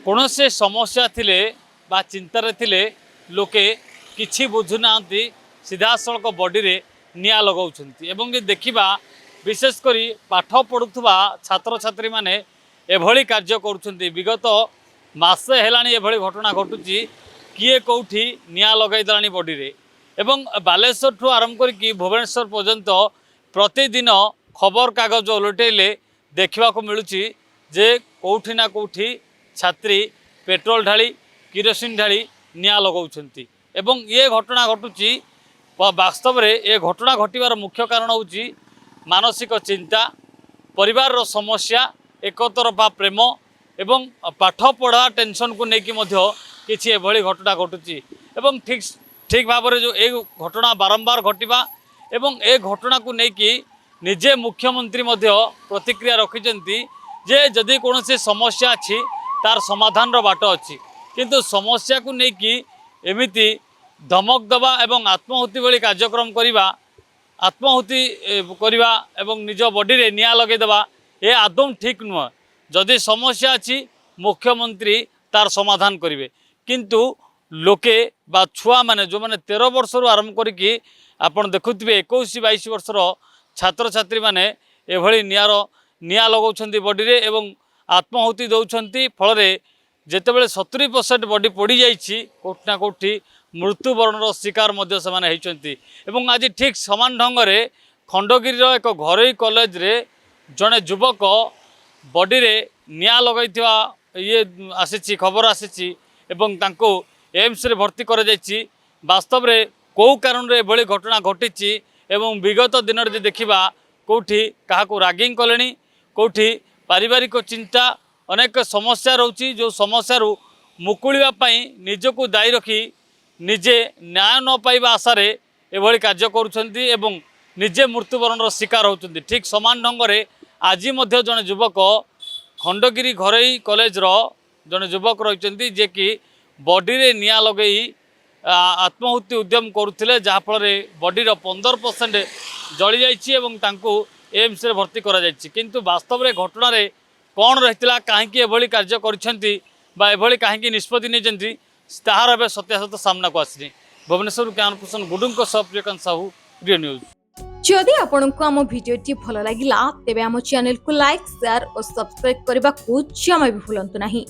कौन से समस्या थिले बा चिंतार थिले लोके किछि बुझुना सीधा सड़क बॉडी रे निया लगाउछंती एवं जे देखिबा विशेषकर पाठ पढ़ुवा छात्र छात्री माने एभली कार्य करुछंती। विगत मासे हेलानी एभली घटना घटुची किए कौठी निया लगाई देलानी बॉडी रे एवं बालेश्वर ठू आरंभ करके भुवनेश्वर पर्यंत प्रतिदिन खबर कागज उलटेले देखा मिलूँ जे कौठी ना कौठी छात्री पेट्रोल ढाली किरोसिन ढाली निया लगाउछंती एवं ये घटना घटुची वास्तव में ये घटना घटवार मुख्य कारण होची मानसिक चिंता परिवार रो समस्या एकतरफा प्रेम एवं पाठ पढ़ा टेंशन को लेकिन किसी एभली घटना घटुची एवं ठीक भाव में जो ये घटना बारंबार घटवा एवं ए घटना को लेकिन निजे मुख्यमंत्री प्रतिक्रिया रखिंट जे जदि कौन समस्या अच्छी तार समाधान बाट अच्छी किंतु समस्या को लेकिन एमिति धमक दबा एवं आत्माहुति भली कार्यक्रम करवा आत्माहुति करवा एवं निज बॉडी रे निया लगेदेवा ये आदौ ठीक नुह। जदि समस्या अच्छी मुख्यमंत्री तार समाधान करेंगे किंतु लोके बा छुआ माने जो माने 13 वर्ष आरंभ करके आपन देखुथिबे 21-22 वर्षर छात्र छात्री माने एभली निया लगाउछंती बॉडी रे एवं आत्माहुति दौरान फल जितेबाला 70% बॉडी पड़ी जाइछि कोठी ना कोठी मृत्युवरण शिकार मध्य से माने होइछंती। एवं आज ठीक समान ढंग से खंडगिरी एक घरोई कॉलेज रे जड़े युवक बॉडी रे निया लगाइथिबा ये आसीछि खबर आसीछि एवं तांको एम्स रे भर्ती करा जाइछि। वास्तव रे कौ कारण रे एभली घटना घटिछि एवं विगत दिन रे देखिबा कोठी काहाको रागिंग कलेनी कोठी पारिवारिक चिंता अनेक समस्या रोची जो समस्या मुकुलिबा पई निजको दायी रखी निजे न्याय न पाइबा आशारे एभली कार्य करुछंती एवं निजे मृत्युवरण शिकार होउछंती। ठीक समान ढंग से आज मध्य जड़े युवक खंडगिरी घरोई कॉलेज रो जड़े युवक रही जे कि बॉडी रे निया लगई आत्माहुति उद्यम करुथिले जहाँफल बॉडी रो 15% जली जाइछि एवं तांको एम्स रे भर्ती करा जाइछि किंतु वास्तव रे घटना रे कौन रही कहीं एभली कार्य करिसेंती बा एभली कहीं निष्पत्ति नहीं ताहार एवं सत्यासत्य सामना को आसनी। भुवनेश्वर ज्ञानभूषण गुडुंको सह प्रियकांत साहू प्रिय न्यूज। जदि आपंक आम भिडी भल लगा तेब आम चैनल को लाइक शेयर और सब्सक्राइब करने को जमा भी भूलु नहीं।